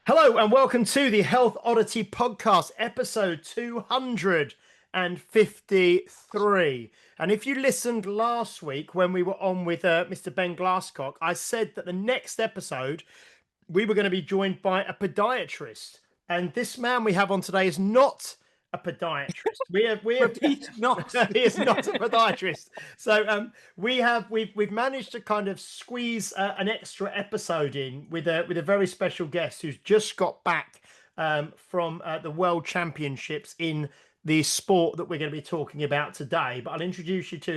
Hello and welcome to the Health Oddity Podcast, episode 253. And if you listened last week when we were on with Mr. Ben Glasscock, I said that the next episode we were going to be joined by a podiatrist. And this man we have on today is not a podiatrist. Repeat not. He is not a podiatrist. So we've managed to kind of squeeze an extra episode in with a very special guest who's just got back from the World Championships in the sport that we're going to be talking about today. But I'll introduce you to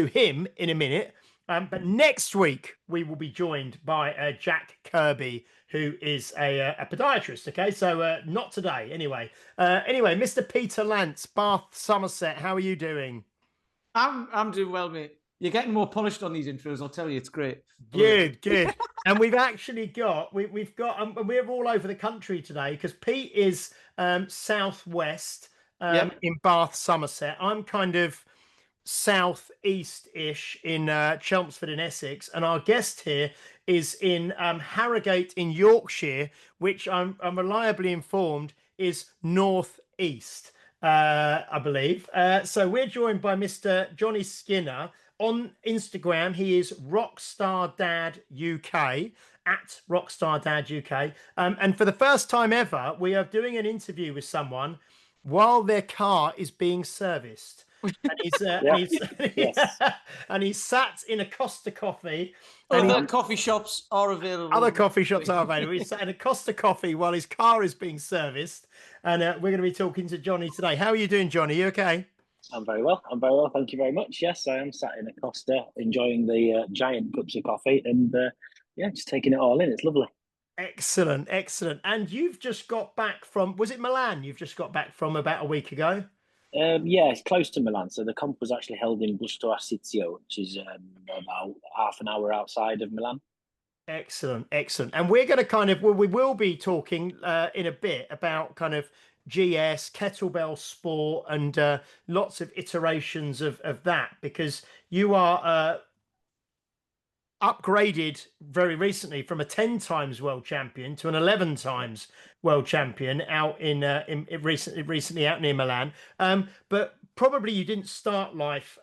him in a minute. But next week we will be joined by Jack Kirby, who is a podiatrist. Okay, so not today. Anyway, Mr. Peter Lance, Bath, Somerset. How are you doing? I'm doing well, mate. You're getting more polished on these intros. I'll tell you, it's great. Good. And we've actually got we're all over the country today because Pete is southwest in Bath, Somerset. I'm kind of southeast-ish in Chelmsford in Essex, and our guest here is in Harrogate in Yorkshire, which I'm reliably informed is northeast, I believe. So we're joined by Mr. Jonny Skinner. On Instagram, he is Rockstar Dad UK, at Rockstar Dad UK. And for the first time ever, we are doing an interview with someone while their car is being serviced. And he's sat in a Costa Coffee. Other coffee shops are available. He's sat in a Costa Coffee while his car is being serviced. And we're going to be talking to Jonny today. How are you doing, Jonny? You okay? I'm very well. Thank you very much. Yes, I am sat in a Costa enjoying the giant cups of coffee and just taking it all in. It's lovely. Excellent. And you've just got back from, was it Milan? You've just got back from about a week ago? It's close to Milan. So the comp was actually held in Busto Arsizio, which is about half an hour outside of Milan. Excellent. And we're going to we will be talking in a bit about kind of GS, kettlebell sport, and lots of iterations of that, because you are upgraded very recently from a 10 times world champion to an 11 times world champion out in recently out near Milan. But probably you didn't start life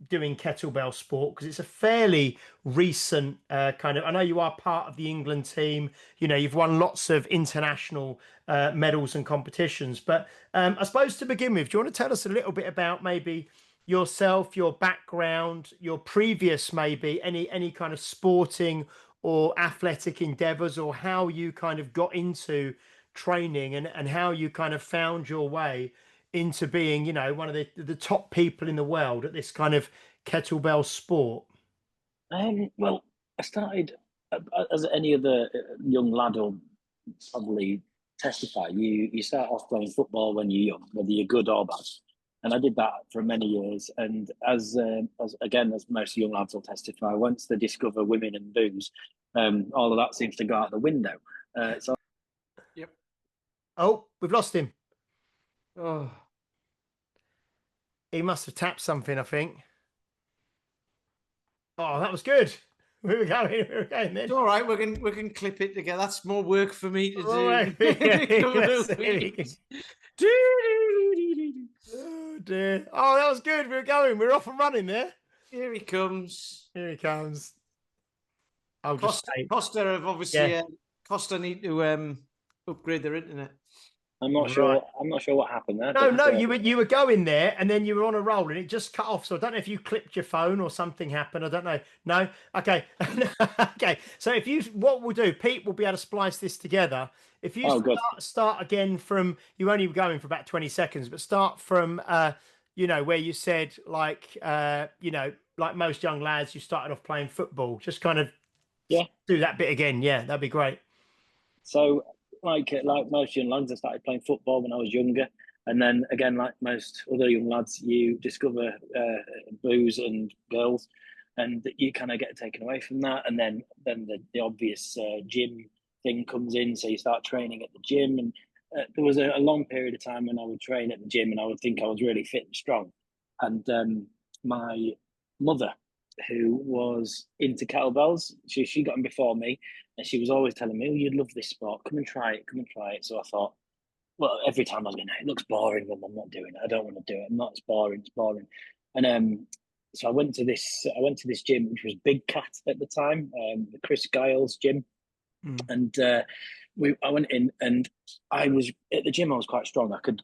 doing kettlebell sport because it's a fairly recent kind of, I know you are part of the England team, you know, you've won lots of international medals and competitions, but I suppose to begin with, do you want to tell us a little bit about maybe yourself, your background, your previous, maybe any kind of sporting or athletic endeavors, or how you kind of got into training and how you kind of found your way into being, you know, one of the top people in the world at this kind of kettlebell sport? Well, I started as any other young lad will probably testify. You start off playing football when you're young, whether you're good or bad. And I did that for many years. And as most young lads will testify, once they discover women and booze, all of that seems to go out the window. Yep. Oh, we've lost him. Oh, he must have tapped something, I think. Oh, that was good. We were going then. it's all right. We can clip it together. That's more work for me to do. Oh dear. Oh, that was good. We were off and running there. Here he comes. I'll just say Costa have obviously Costa need to upgrade their internet. I'm not sure what happened there. No, you were going there and then you were on a roll and it just cut off. So I don't know if you clipped your phone or something happened. I don't know. No. Okay. Okay. So what we'll do, Pete will be able to splice this together. If you start again from, you only were going for about 20 seconds, but start from, where you said like most young lads, you started off playing football, just kind of do that bit again. Yeah, that'd be great. So like most young lads, I started playing football when I was younger. And then again, like most other young lads, you discover booze and girls and you kind of get taken away from that. And then the obvious gym thing comes in. So you start training at the gym. And there was a long period of time when I would train at the gym and I would think I was really fit and strong. And my mother, who was into kettlebells, she got them before me. And she was always telling me, "Oh, you'd love this sport. Come and try it. Come and try it." So I thought, well, every time I was going, "It looks boring, Mum. I'm not doing it. I don't want to do it. I'm not. It's boring. It's boring." And so I went to this. I went to this gym, which was Big Cat at the time, the Chris Giles gym, and I went in, and I was at the gym. I was quite strong. I could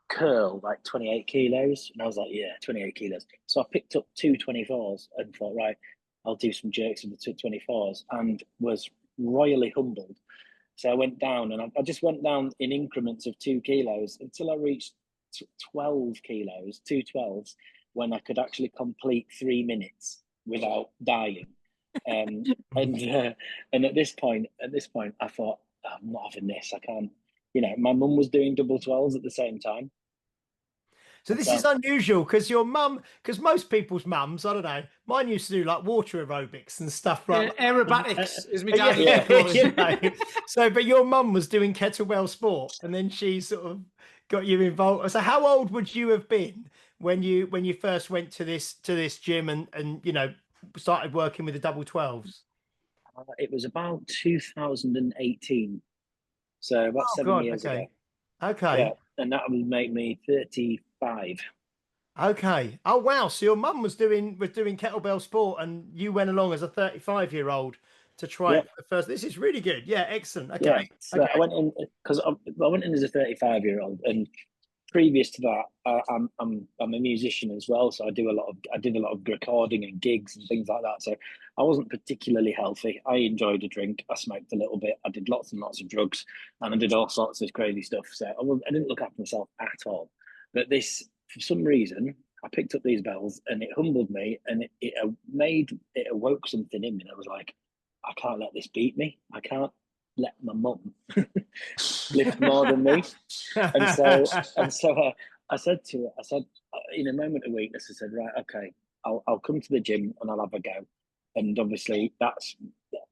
curl like 28 kilos, and I was like, "Yeah, 28 kilos." So I picked up two 24s and thought, right, I'll do some jerks with the 24s, and was royally humbled. So I went down, and I just went down in increments of 2 kilos until I reached 12 kilos, two 12s, when I could actually complete 3 minutes without dying. And at this point, I thought, I'm not having this. I can't. You know, my mum was doing double 12s at the same time. So this is unusual because your mum, because most people's mums, I don't know, mine used to do like water aerobics and stuff like aerobatics is my dad. You know. So, but your mum was doing kettlebell sport, and then she sort of got you involved. So, how old would you have been when you first went to this gym and you know started working with the double 12s? It was about 2018, so about 7 years ago. Okay. Yeah, and that would make me 35. Okay. Oh wow. So your mum was doing kettlebell sport, and you went along as a 35-year-old to try it for the first. This is really good. Yeah, excellent. Okay. Yeah, so okay. I went in because I went in as a 35-year-old, and previous to that, I'm a musician as well. So I did a lot of recording and gigs and things like that. So I wasn't particularly healthy. I enjoyed a drink. I smoked a little bit. I did lots and lots of drugs, and I did all sorts of crazy stuff. So I didn't look after myself at all. But this, for some reason, I picked up these bells, and it humbled me, and it awoke something in me. And I was like, I can't let this beat me. I can't let my mum lift more than me. And so I said to her, I said, in a moment of weakness, I said, right, okay, I'll come to the gym and I'll have a go. And obviously that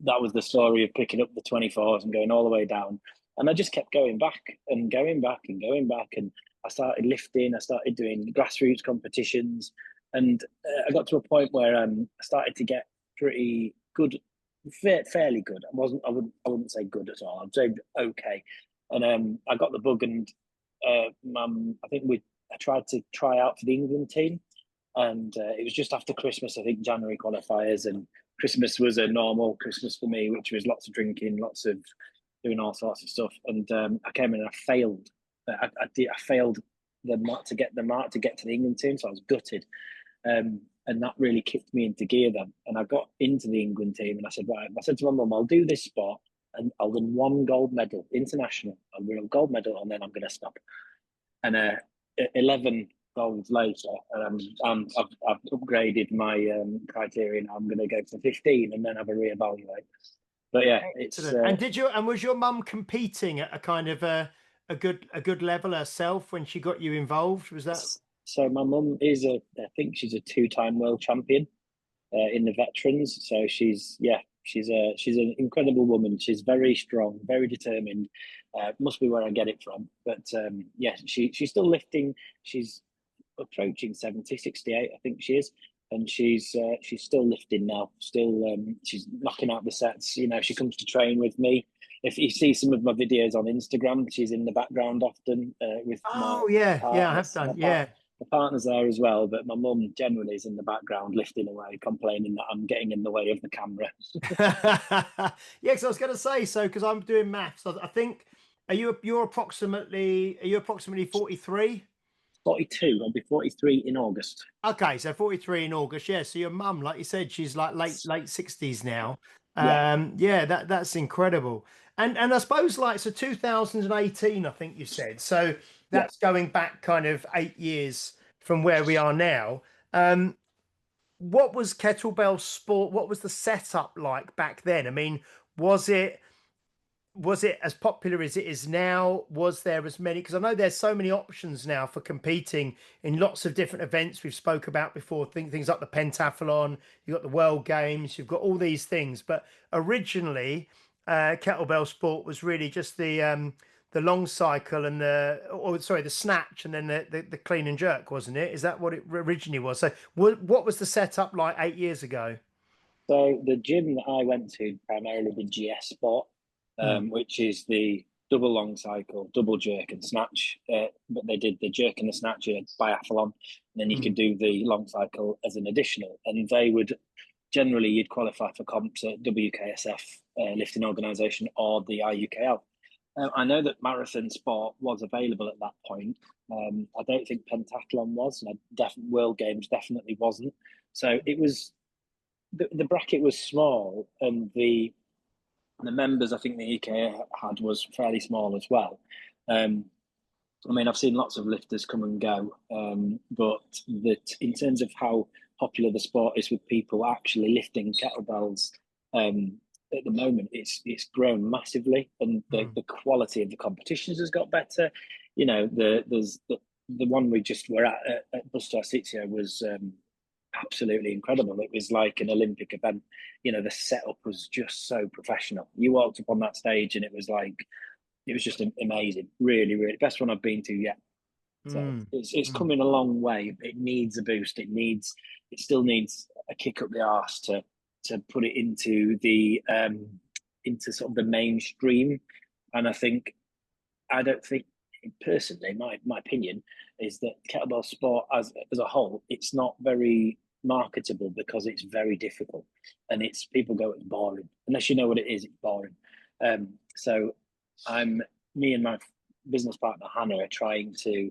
was the story of picking up the 24s and going all the way down. And I just kept going back and going back and going back. And I started lifting, I started doing grassroots competitions. And I got to a point where I started to get pretty good, fairly good. I wouldn't say good at all. I'd say okay. And I got the bug, and I think I tried to try out for the England team, and it was just after Christmas. I think January qualifiers, and Christmas was a normal Christmas for me, which was lots of drinking, lots of doing all sorts of stuff. And I came in and I failed. I failed the mark to get to the England team, so I was gutted. And that really kicked me into gear then. And I got into the England team, and I said, right, I said to my mum, I'll do this sport and I'll win 1 gold medal, international. I'll win a gold medal, and then I'm going to stop. And 11 golds later, I've upgraded my criteria. And I'm going to go for 15 and then have a reevaluate. But yeah, it's. And was your mum competing at a kind of a good level herself when she got you involved? Was that? So my mum is I think she's a 2-time world champion in the veterans. So she's an incredible woman. She's very strong, very determined. Must be where I get it from. But yeah, she's still lifting. She's approaching 70, 68, I think she is. And she's still lifting now. Still, she's knocking out the sets. You know, she comes to train with me. If you see some of my videos on Instagram, she's in the background often with. Oh yeah, I have done. Yeah. The partner's there as well, but my mum generally is in the background lifting away, complaining that I'm getting in the way of the camera. Yeah, because I was going to say, so because I'm doing maths, I think you're approximately 43? 42. I'll be 43 in August. Okay, so 43 in August. Yeah, so your mum, like you said, she's like late 60s now. Yeah, that's incredible. And I suppose like so 2018, I think you said. So that's going back kind of 8 years from where we are now. What was kettlebell sport? What was the setup like back then? I mean, was it as popular as it is now? Was there as many? Because I know there's so many options now for competing in lots of different events we've spoke about before. Things like the pentathlon, you've got the World Games, you've got all these things. But originally, kettlebell sport was really just the long cycle and the snatch, and then the clean and jerk, wasn't it? Is that what it originally was? So what was the setup like 8 years ago? So the gym that I went to primarily did GS Sport, which is the double long cycle, double jerk and snatch. But they did the jerk and the snatch biathlon, and then you could do the long cycle as an additional. And they would generally, you'd qualify for comps at WKSF lifting organisation or the IUKL. I know that marathon sport was available at that point. I don't think pentathlon was, and World Games definitely wasn't. So it was the bracket was small, and the members I think the EK had was fairly small as well. I mean, I've seen lots of lifters come and go, but that in terms of how popular the sport is with people actually lifting kettlebells, at the moment, it's grown massively, and the quality of the competitions has got better. You know, there's the one we just were at Busto Arsizio was absolutely incredible. It was like an Olympic event. You know, the setup was just so professional. You walked up on that stage and it was just amazing. Really, really best one I've been to yet. So it's coming a long way. It needs a boost. It still needs a kick up the arse to put it into the into sort of the mainstream. And I don't think personally, my opinion is that kettlebell sport as a whole, it's not very marketable because it's very difficult, and people go, it's boring. Unless you know what it is, it's boring. So me and my business partner Hannah are trying to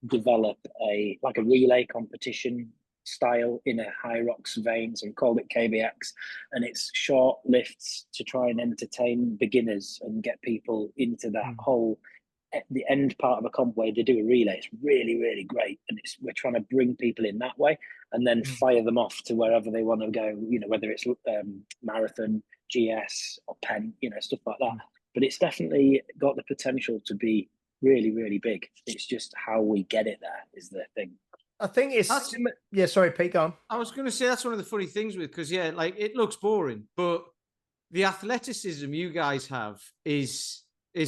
develop a relay competition style in a high rocks vein, so we called it KBX, and it's short lifts to try and entertain beginners and get people into that whole the end part of a comp where they do a relay. It's really, really great, and we're trying to bring people in that way and then fire them off to wherever they want to go, you know, whether it's marathon, GS or pen, you know, stuff like that. But it's definitely got the potential to be really, really big. It's just how we get it there is the thing. I think yeah, sorry, Pete, go on. I was going to say that's one of the funny things because like it looks boring, but the athleticism you guys have is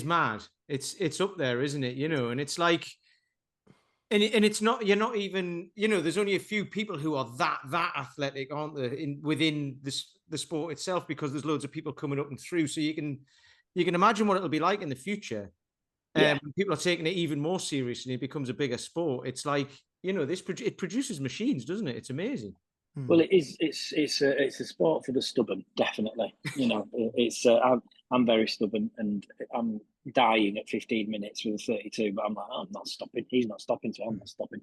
mad. It's up there, isn't it? You know, and it's like, and it's not. You're not even. You know, there's only a few people who are that athletic, aren't there? Within the sport itself, because there's loads of people coming up and through. So you can imagine what it'll be like in the future. When people are taking it even more seriously, it becomes a bigger sport. It's like, you know, it produces machines, doesn't it? It's amazing. Well, it is. It's a sport for the stubborn, definitely. You know, it's. I'm very stubborn, and I'm dying at 15 minutes with a 32. But I'm like, I'm not stopping. He's not stopping, so I'm not stopping.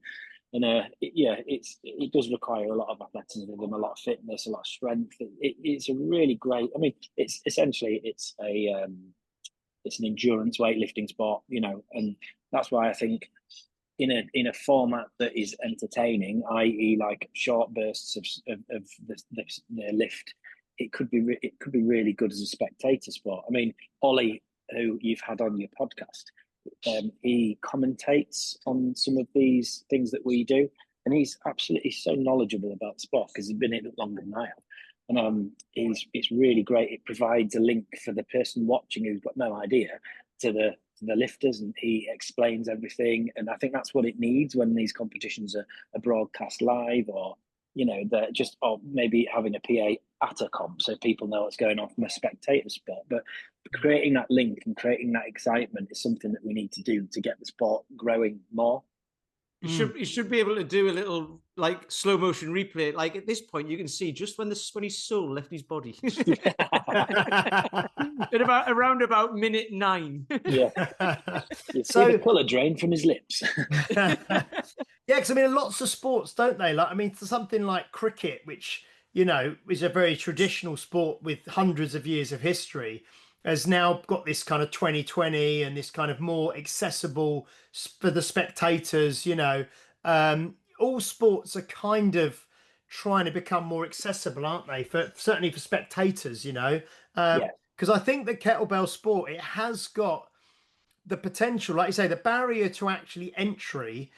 And it does require a lot of athleticism, a lot of fitness, a lot of strength. It's a really great. I mean, it's essentially it's an endurance weightlifting sport, you know, and that's why I think in a format that is entertaining, i.e., like short bursts of the lift, it could be really good as a spectator sport. I mean, Ollie, who you've had on your podcast, he commentates on some of these things that we do, and he's absolutely so knowledgeable about sport because he's been in it longer than I have. And it's really great. It provides a link for the person watching who's got no idea to the lifters, and he explains everything. And I think that's what it needs when these competitions are broadcast live, or you know, they're just, or maybe having a PA at a comp so people know what's going on from a spectator sport. But creating that link and creating that excitement is something that we need to do to get the sport growing more. You should be able to do a little like slow motion replay. Like at this point, you can see just when his soul left his body. At around about minute 9. Yeah. You see the colour drain from his lips. Yeah, because I mean, lots of sports, don't they? Like, I mean, something like cricket, which, you know, is a very traditional sport with hundreds of years of history, has now got this kind of 2020 and this kind of more accessible for the spectators, you know. All sports are kind of trying to become more accessible, aren't they? Certainly for spectators, you know. Because I think the kettlebell sport, it has got the potential, like you say, the barrier to actually entry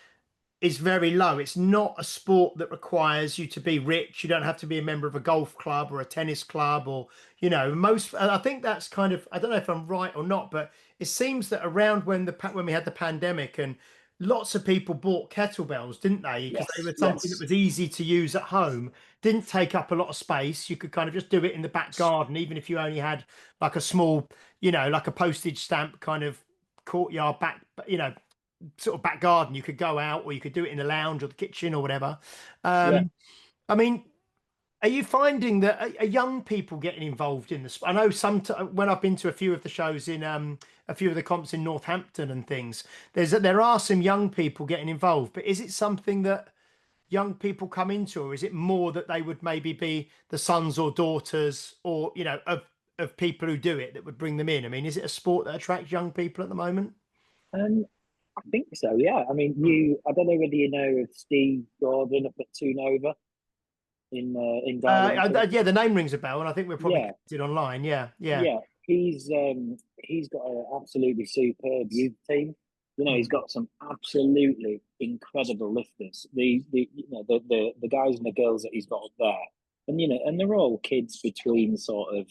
is very low. It's not a sport that requires you to be rich. You don't have to be a member of a golf club or a tennis club, or, you know, I think that's kind of, I don't know if I'm right or not, but it seems that around when we had the pandemic and lots of people bought kettlebells, didn't they? Because they were Yes, something that yes, was easy to use at home, didn't take up a lot of space. You could kind of just do it in the back garden, even if you only had like a small, like a postage stamp kind of courtyard back, sort of back garden. You could go out, or you could do it in the lounge or the kitchen or whatever. yeah. I mean, are you finding that are young people getting involved in this? I know when I've been to a few of the shows in a few of the comps in Northampton and things, there are some young people getting involved, but is it something that young people come into, or is it more that they would maybe be the sons or daughters, or of people who do it that would bring them in? I mean, is it a sport that attracts young people at the moment? I think so. Yeah. I mean, I don't know whether you know of Steve Gordon up at Toon Over in Darlington. Yeah, the name rings a bell, and I think we're probably Yeah, connected online. Yeah, yeah. yeah. He's got an absolutely superb youth team. He's got some absolutely incredible lifters. The guys and the girls that he's got up there, and they're all kids between sort of,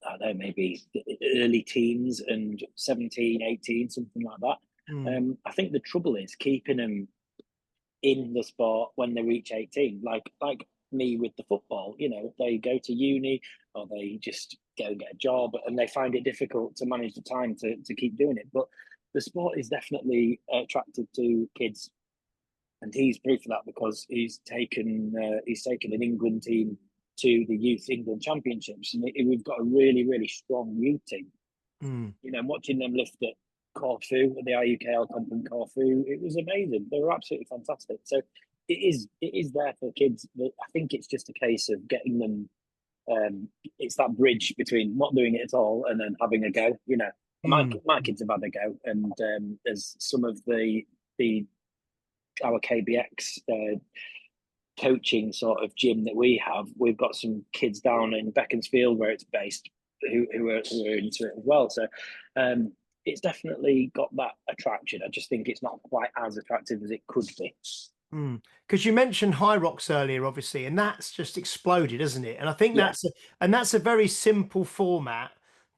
I don't know, maybe early teens and 17, 18, something like that. I think the trouble is keeping them in the sport when they reach 18, like me with the football. They go to uni, or they just go and get a job, and they find it difficult to manage the time to keep doing it. But the sport is definitely attractive to kids, and he's proof of that, because he's taken an England team to the Youth England Championships, and we've got a really, really strong youth team. Watching them lift at Corfu, at the IUKL comp in Corfu, it was amazing. They were absolutely fantastic. So it is there for kids. I think it's just a case of getting them. It's that bridge between not doing it at all and then having a go. My kids have had a go, and there's some of our KBX coaching sort of gym that we have. We've got some kids down in Beaconsfield, where it's based, who are into it as well. So it's definitely got that attraction. I just think it's not quite as attractive as it could be. Because you mentioned High Rocks earlier, obviously, and that's just exploded, isn't it? And I think that's a very simple format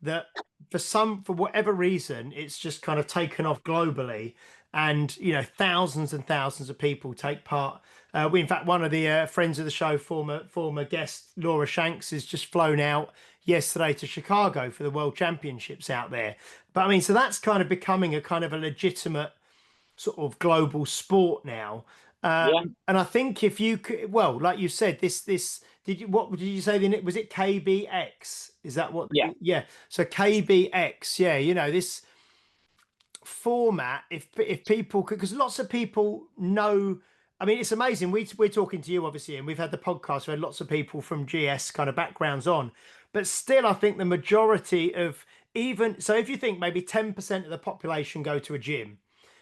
that for whatever reason, it's just kind of taken off globally, and thousands and thousands of people take part. In fact, one of the friends of the show, former guest Laura Shanks, has just flown out yesterday to Chicago for the World Championships out there. But I mean, so that's kind of becoming a kind of a legitimate sort of global sport now. And I think if you could, well, like you said, what did you say? Was it KBX? Is that what? Yeah. So KBX, this format, if people could, because lots of people know. I mean, it's amazing. We're talking to you, obviously, and we've had the podcast. We had lots of people from GS kind of backgrounds on, but still, I think the majority of if you think maybe 10% of the population go to a gym,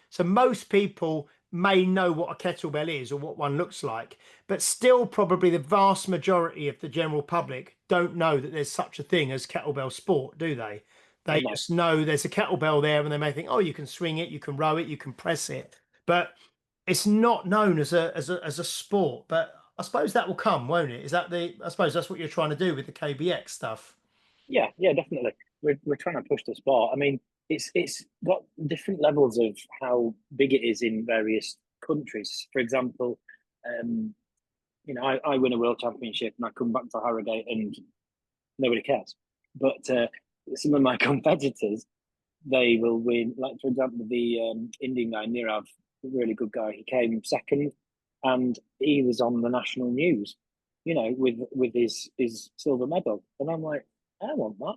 so most people may know what a kettlebell is or what one looks like, but still probably the vast majority of the general public don't know that there's such a thing as kettlebell sport, do they? They just know there's a kettlebell there, and they may think, oh, you can swing it, you can row it, you can press it, but it's not known as a sport. But I suppose that will come, won't it? I suppose that's what you're trying to do with the KBX stuff. Yeah, definitely. We're trying to push the sport. I mean, it's got different levels of how big it is in various countries. For example, I win a world championship and I come back to Harrogate and nobody cares. But some of my competitors, they will win. Like, for example, the Indian guy, Nirav, a really good guy. He came second, and he was on the national news, with his silver medal. And I'm like, I want that.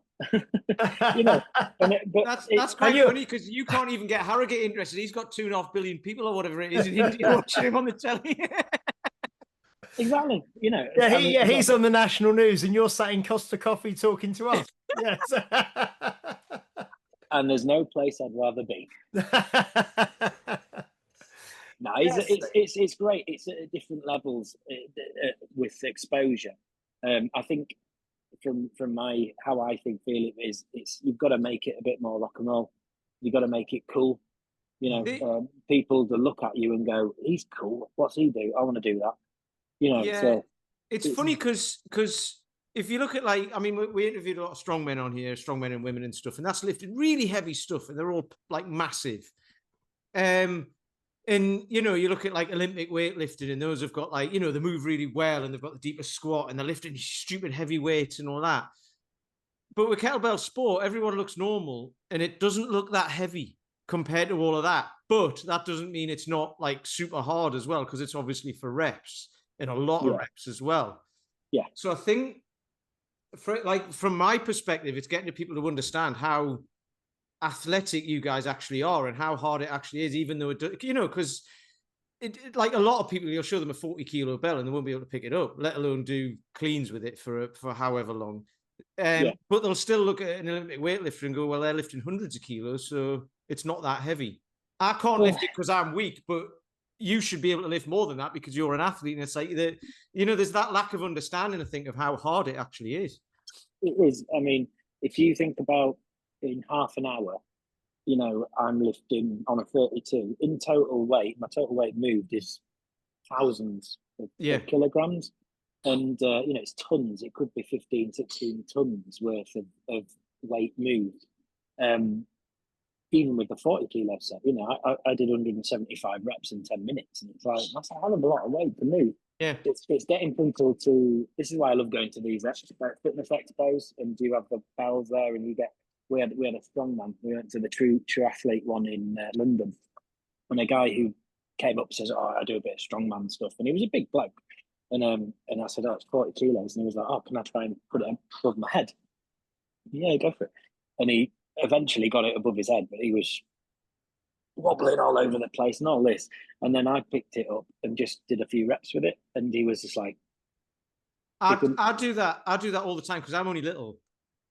That's quite funny, because you can't even get Harrogate interested. He's got 2.5 billion people or whatever it is in India watching him on the telly. Exactly. He's on the national news, and you're sat in Costa Coffee talking to us. Yes. And there's no place I'd rather be. No, it's great. It's at different levels with exposure. I think from how I feel it is, you've got to make it a bit more rock and roll. You've got to make it cool. People to look at you and go, "He's cool. What's he do? I want to do that." So it's funny because if you look at, like, I mean, we interviewed a lot of strongmen on here, strongmen and women and stuff, and that's lifted really heavy stuff, and they're all like massive. And, you know, you look at like Olympic weightlifting and those have got like, you know, they move really well and they've got the deepest squat and they're lifting stupid heavy weights and all that. But with kettlebell sport, everyone looks normal and it doesn't look that heavy compared to all of that. But that doesn't mean it's not like super hard as well, because it's obviously for reps and a lot of reps as well. Yeah. So I think from my perspective, it's getting to people to understand how athletic you guys actually are and how hard it actually is, even though it, you know, because like a lot of people, you'll show them a 40-kilo bell and they won't be able to pick it up, let alone do cleans with it for however long. But they'll still look at an Olympic weightlifter and go, well, they're lifting hundreds of kilos, so it's not that heavy. I can't lift it because I'm weak, but you should be able to lift more than that because you're an athlete. And it's like, you know, there's that lack of understanding, I think, of how hard it actually is. It is. I mean, if you think about in half an hour, you know, I'm lifting on a 32 in total weight. My total weight moved is thousands of kilograms. And, you know, it's tons. It could be 15, 16 tons worth of weight moved. Even with the 40-kilo set, you know, I did 175 reps in 10 minutes. And it's like, that's a hell of a lot of weight to move. Yeah. It's getting people to, this is why I love going to these fitness expos, and you have the bells there and you get, we had a strongman. We went to the true athlete one in London. And a guy who came up says, oh, I do a bit of strongman stuff. And he was a big bloke. And I said, oh, it's 40 kilos. And he was like, oh, can I try and put it above my head? Yeah, go for it. And he eventually got it above his head, but he was wobbling all over the place and all this. And then I picked it up and just did a few reps with it. And he was just like, I do that all the time because I'm only little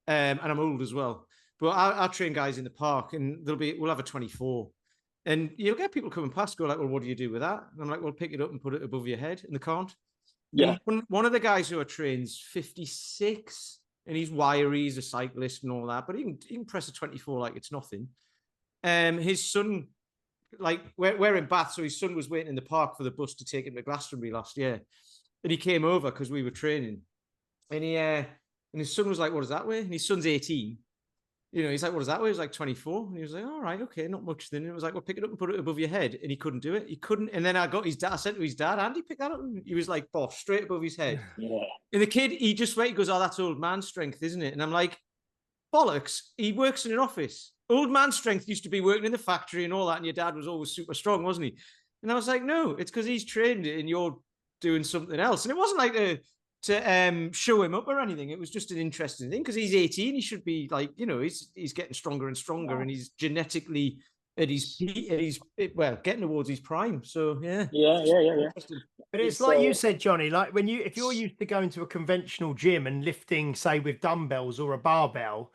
and I'm old as well. But I train guys in the park and we'll have a 24. And you'll get people coming past, go like, well, what do you do with that? And I'm like, well, pick it up and put it above your head. And they can't. Yeah. And one of the guys who I train's 56 and he's wiry, he's a cyclist and all that, but he can press a 24 like it's nothing. His son, like we're in Bath, so his son was waiting in the park for the bus to take him to Glastonbury last year. And he came over because we were training. And and his son was like, what does that weigh? And his son's 18. You know, he's like, what does that weigh? He was like 24. And he was like, all right, okay, not much then. And it was like, well, pick it up and put it above your head. And he couldn't do it. He couldn't. And then I said to his dad, Andy, pick that up. And he was like, boss, straight above his head. Yeah. And the kid, he just went, he goes, oh, that's old man strength, isn't it? And I'm like, bollocks. He works in an office. Old man strength used to be working in the factory and all that. And your dad was always super strong, wasn't he? And I was like, no, it's because he's trained it and you're doing something else. And it wasn't like to show him up or anything. It was just an interesting thing because he's 18. He should be like, you know, he's getting stronger and stronger, and he's genetically at his getting towards his prime. So yeah. But it's like you said, Johnny, like if you're used to going to a conventional gym and lifting, say, with dumbbells or a barbell,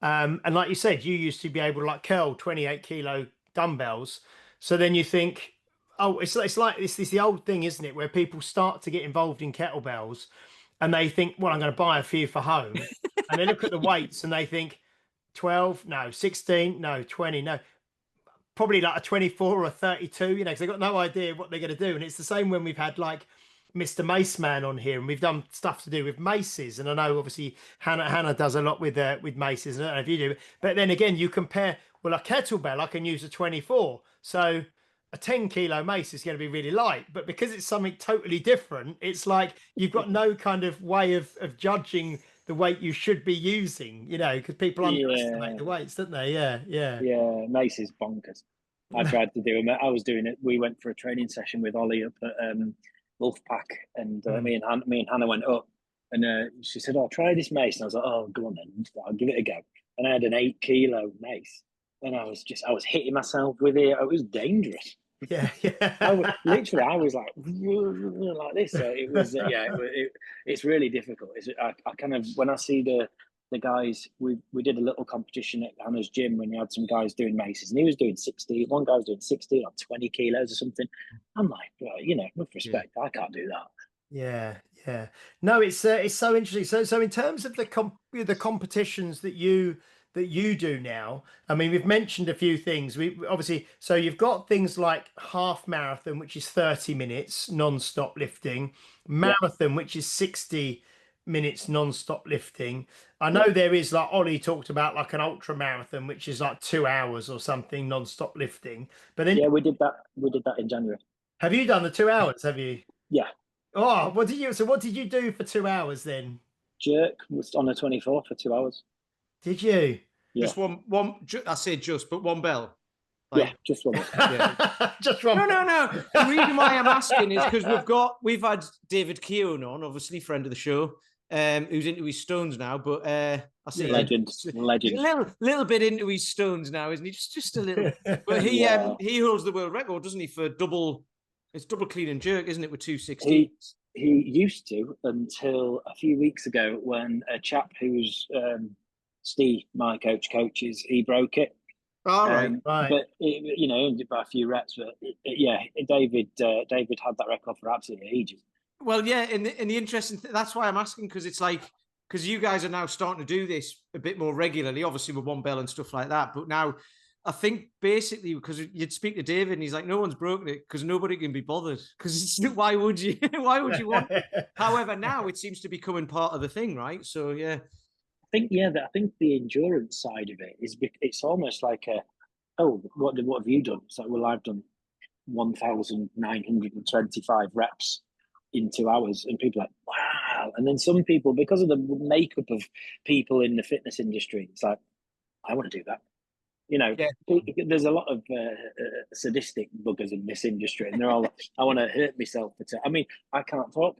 and like you said, you used to be able to like curl 28-kilo dumbbells. So then you think, oh, it's like this the old thing, isn't it, where people start to get involved in kettlebells and they think, well, I'm going to buy a few for home. And they look at the weights and they think 12, no, 16, no, 20, no, probably like a 24 or a 32, you know, because they've got no idea what they're going to do. And it's the same when we've had like Mr. Mace Man on here and we've done stuff to do with maces. And I know obviously Hannah does a lot with maces. I don't know if you do, but then again, you compare, well, a kettlebell, I can use a 24. So a 10-kilo mace is going to be really light, but because it's something totally different, it's like you've got no kind of way of judging the weight you should be using, you know, because people underestimate the weights, don't they? Yeah, mace is bonkers. I tried to do it. I was doing it. We went for a training session with Ollie up at Wolfpack, and me and Hannah went up, and she said, "Oh, try this mace," and I was like, "Oh, go on then, I'll give it a go." And I had an 8-kilo mace, and I was hitting myself with it. It was dangerous. Yeah. I was like this. So it was, it's really difficult. I kind of, when I see the guys, we did a little competition at Hannah's gym when we had some guys doing maces, and he was doing 60. One guy was doing 60 or 20 kilos or something. I'm like, well, you know, with respect, I can't do that. Yeah. No, it's so interesting. So in terms of the competitions that you do now, I mean, we've mentioned a few things. We obviously, so you've got things like half marathon, which is 30 minutes non-stop lifting, marathon, which is 60 minutes non-stop lifting. I know there is, like Ollie talked about, like an ultra marathon, which is like 2 hours or something non-stop lifting. But then, Yeah, we did that. We did that in January. have you done the 2 hours? Have you? Yeah. Oh, what did you? So what did you do for 2 hours then? Jerk was on the 24 for 2 hours. Did you? Yeah. Just one. I say just, but one bell. Yeah, just one. Just one. No. The reason why I'm asking is because we've had David Keown on, obviously friend of the show, who's into his stones now. But I see legend. little bit into his stones now, isn't he? Just a little. But he holds the world record, doesn't he, for double? It's double clean and jerk, isn't it, with 216? He used to until a few weeks ago when a chap who's Steve, my coaches, he broke it. All right. But it, only by a few reps. But David had that record for absolutely ages. Well, yeah, and the interesting that's why I'm asking, because it's like, because you guys are now starting to do this a bit more regularly, obviously with one bell and stuff like that. But now, I think basically because you'd speak to David and he's like, no one's broken it because nobody can be bothered. Because why would you? Why would you want it? However, now it seems to be becoming part of the thing, right? So yeah. I think the endurance side of it is, it's almost like what have you done? So, well, I've done 1,925 reps in 2 hours, and people are like, wow. And then some people, because of the makeup of people in the fitness industry, it's like, I want to do that. There's a lot of sadistic buggers in this industry, and they're all like, I want to hurt myself. I mean, I can't talk.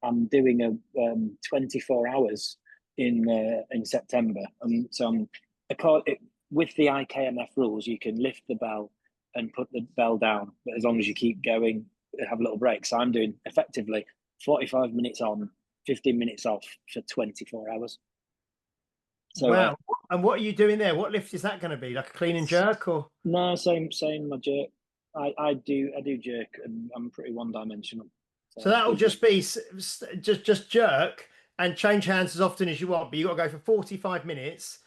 I'm doing a 24 hours in September, so with the IKMF rules, you can lift the bell and put the bell down, but as long as you keep going, have a little break. So I'm doing effectively 45 minutes on, 15 minutes off for 24 hours. So, wow. And what are you doing there? What lift is that going to be? Like a clean and jerk, or? No, same. My jerk. I do jerk, and I'm pretty one-dimensional. So that'll just be just jerk and change hands as often as you want, but you got to go for 45 minutes,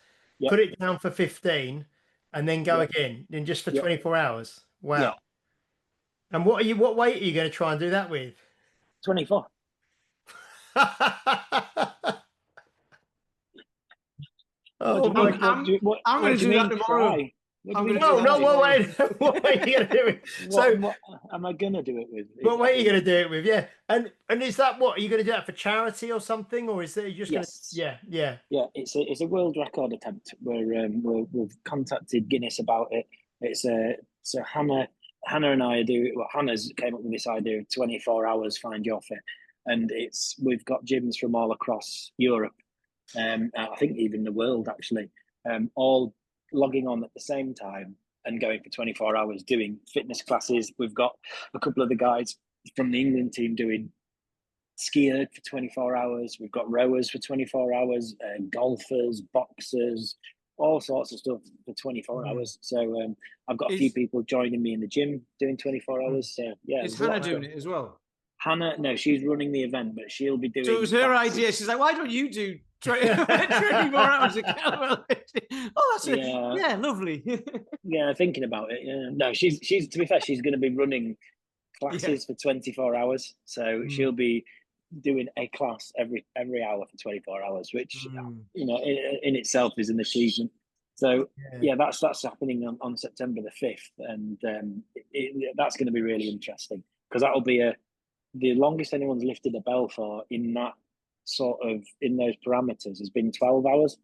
put it down for 15, and then go again, then just for 24 hours. Wow. Yeah. And what weight are you going to try and do that with? 24. I'm going to do that tomorrow. What are you going to do it? What am I going to do it with? What weight are you going to do it with? Yeah. And is that what? Are you going to do that for charity or something? Or is it just going to... Yeah. It's a world record attempt where we've contacted Guinness about it. So Hannah and I Hannah's came up with this idea of 24 hours, find your fit. And we've got gyms from all across Europe. I think even the world actually, all logging on at the same time and going for 24 hours doing fitness classes. We've got a couple of the guys from the England team doing skier for 24 hours. We've got rowers for 24 hours, golfers, boxers, all sorts of stuff for 24 hours. So I've got a few people joining me in the gym doing 24 hours. So yeah. Is Hannah doing it as well? Hannah, no, she's running the event, but she'll be doing... So it was her idea. She's like, why don't you do 20 more hours of kettlebell lifting? Oh, that's lovely. Yeah, thinking about it. Yeah. No, she's to be fair, she's going to be running classes for 24 hours. So she'll be doing a class every hour for 24 hours, which in itself is an achievement. So that's happening on September the 5th, and that's going to be really interesting because that'll be the longest anyone's lifted a bell for in those parameters has been 12 hours.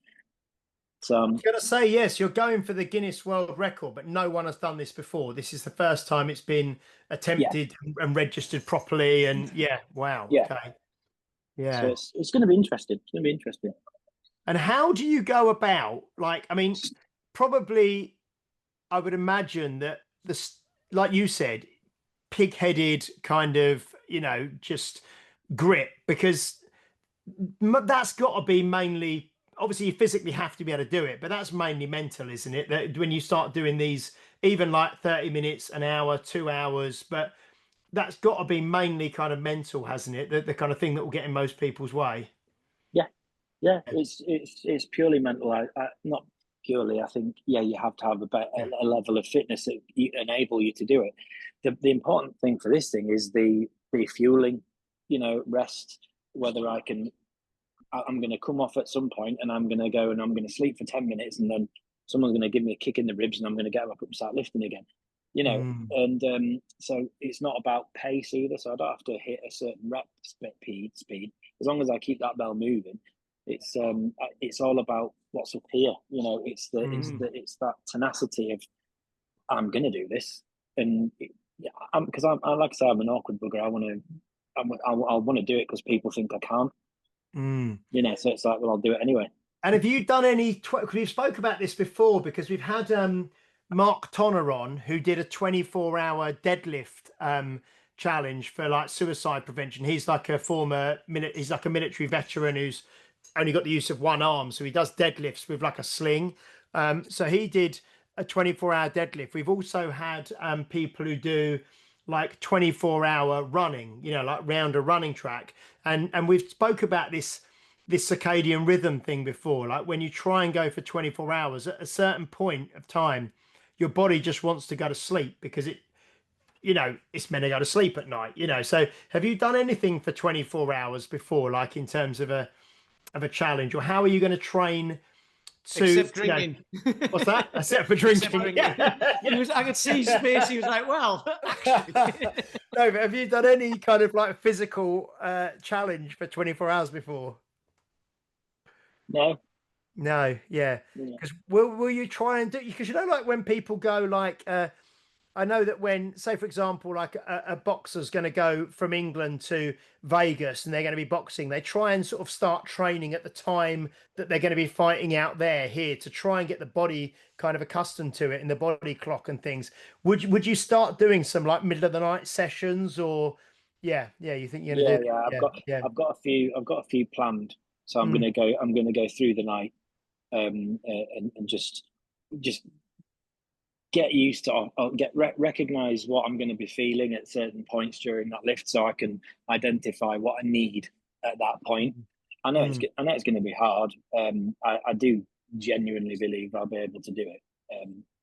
So I'm going to say, yes, you're going for the Guinness World Record, but no one has done this before. This is the first time it's been attempted and registered properly. And wow. Yeah. Okay. Yeah. So it's going to be interesting. It's going to be interesting. And how do you go about, probably I would imagine that like you said, pig-headed kind of, just grit, because that's got to be mainly, obviously you physically have to be able to do it, but that's mainly mental, isn't it? That when you start doing these, even like 30 minutes, an hour, 2 hours, but that's got to be mainly kind of mental, hasn't it? The kind of thing that will get in most people's way. Yeah. It's purely mental. Not purely. I think you have to have a level of fitness that enable you to do it. The important thing for this thing is the fueling, rest, whether I can I'm going to come off at some point and I'm going to go and I'm going to sleep for 10 minutes and then someone's going to give me a kick in the ribs and I'm going to get back up and start lifting again, you know. And so it's not about pace either. So I don't have to hit a certain rep speed. As long as I keep that bell moving, it's all about what's up here. You know, it's that tenacity of I'm going to do this. And because I'm like I say, I'm an awkward bugger. I want to do it because people think I can't. You know, so it's like, well, I'll do it anyway. And have you done any? We've spoke about this before because we've had Mark Tonner on, who did a 24-hour deadlift challenge for like suicide prevention. He's like a he's like a military veteran who's only got the use of one arm, so he does deadlifts with like a sling. So he did a 24-hour deadlift. We've also had people who do like 24-hour running, you know, like round a running track. And we've spoke about this circadian rhythm thing before. Like when you try and go for 24 hours, at a certain point of time, your body just wants to go to sleep because it's meant to go to sleep at night, you know. So have you done anything for 24 hours before, like in terms of a challenge, or how are you going to train to, except drinking? What's that? Except for drinking. Except drinking. Yeah. I could see his face. He was like, well, actually. No, but have you done any kind of like physical challenge for 24 hours before? No, yeah. Because will you try and do? Because like when people go like, I know that when, say for example, like a boxer's going to go from England to Vegas and they're going to be boxing, they try and sort of start training at the time that they're going to be fighting out there here to try and get the body kind of accustomed to it and the body clock and things. Would you start doing some like middle of the night sessions or? Yeah, you think you're gonna do? I've got a few planned. So I'm gonna go through the night, and just get used to, I'll recognize what I'm going to be feeling at certain points during that lift, so I can identify what I need at that point. I know it's going to be hard. I do genuinely believe I'll be able to do it.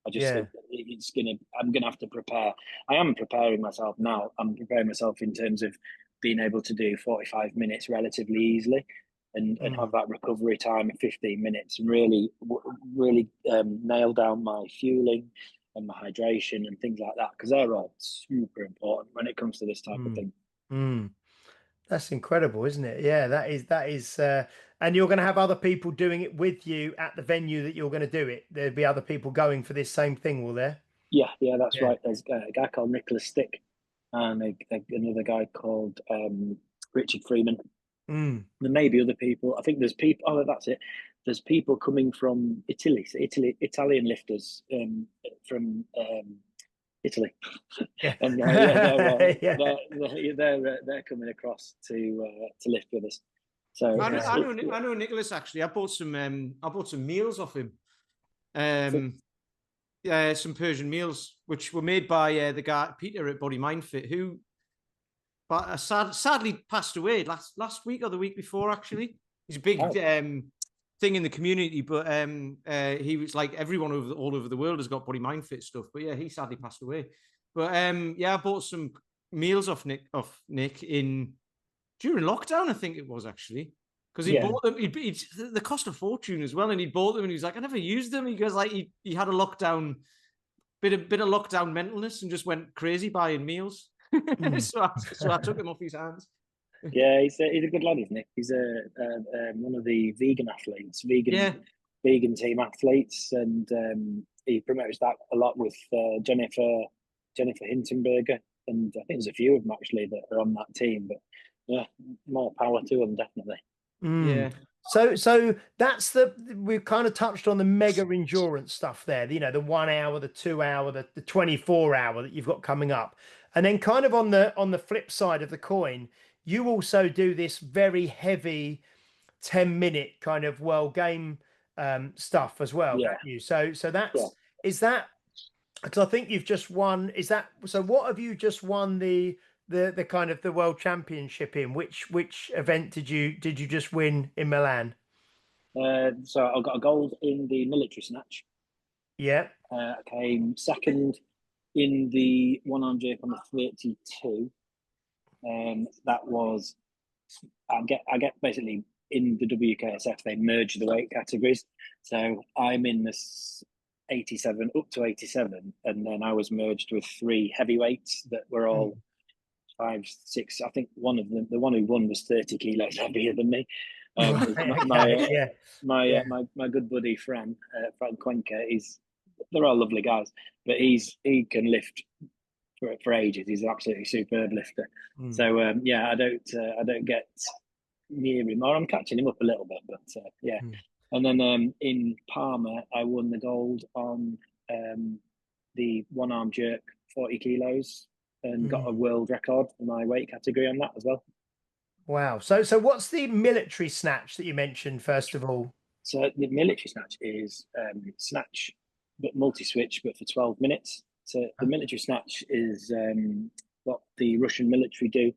I just think I'm gonna have to prepare. I am preparing myself now. I'm preparing myself in terms of being able to do 45 minutes relatively easily. And have that recovery time of 15 minutes and really nail down my fueling and my hydration and things like that, because they're all super important when it comes to this type of thing. That's incredible, isn't it? Yeah, that is. And you're going to have other people doing it with you at the venue that you're going to do it. There'll be other people going for this same thing, will there? Yeah, that's right. There's a guy called Nicholas Stick and another guy called Richard Freeman. There may be other people. I think there's people. Oh, that's it. There's people coming from Italy. So Italian lifters from Italy, and they're coming across to lift with us. So I know Nicholas actually. I bought some meals off him. Some Persian meals which were made by the guy Peter at Body Mind Fit, who. But sadly passed away last week or the week before, actually. He's a big thing in the community, but he was like everyone all over the world has got Body Mind Fit stuff. But yeah, he sadly passed away. But I bought some meals off Nick during lockdown, I think it was actually. Because he bought them, they cost a fortune as well, and he bought them and he was like, I never used them. He goes like he had a lockdown, bit of lockdown mentalness and just went crazy buying meals. So I took him off his hands. Yeah, he's a good lad, isn't he? He's one of the vegan athletes, vegan team athletes, and he promotes that a lot with Jennifer Hintenberger, and I think there's a few of them actually that are on that team. But yeah, more power to them, definitely. Yeah. So that's we've kind of touched on the mega endurance stuff there. You know, the 1 hour, the 2 hour, the 24 hour that you've got coming up. And then kind of on the flip side of the coin, you also do this very heavy 10-minute kind of world game stuff as well, don't you? So is that, because I think you've just won, what have you just won the kind of the world championship in? Which event did you just win in Milan? So I got a gold in the military snatch. Yeah. I came second in the one-arm jerk on the 32. That was I get basically in the WKSF, they merge the weight categories. So I'm in this 87 up to 87, and then I was merged with 3 heavyweights that were all 5, 6. I think one of them, the one who won, was 30 kilos heavier than me. Okay, My good buddy Fran Cuenca, they're all lovely guys, but he can lift for ages. He's an absolutely superb lifter. So I don't get near him, or I'm catching him up a little bit, but yeah. And then in Parma, I won the gold on the one-arm jerk, 40 kilos, and got a world record in my weight category on that as well. Wow. So what's the military snatch that you mentioned first of all? So the military snatch is snatch, but multi-switch, but for 12 minutes. So the military snatch is what the Russian military do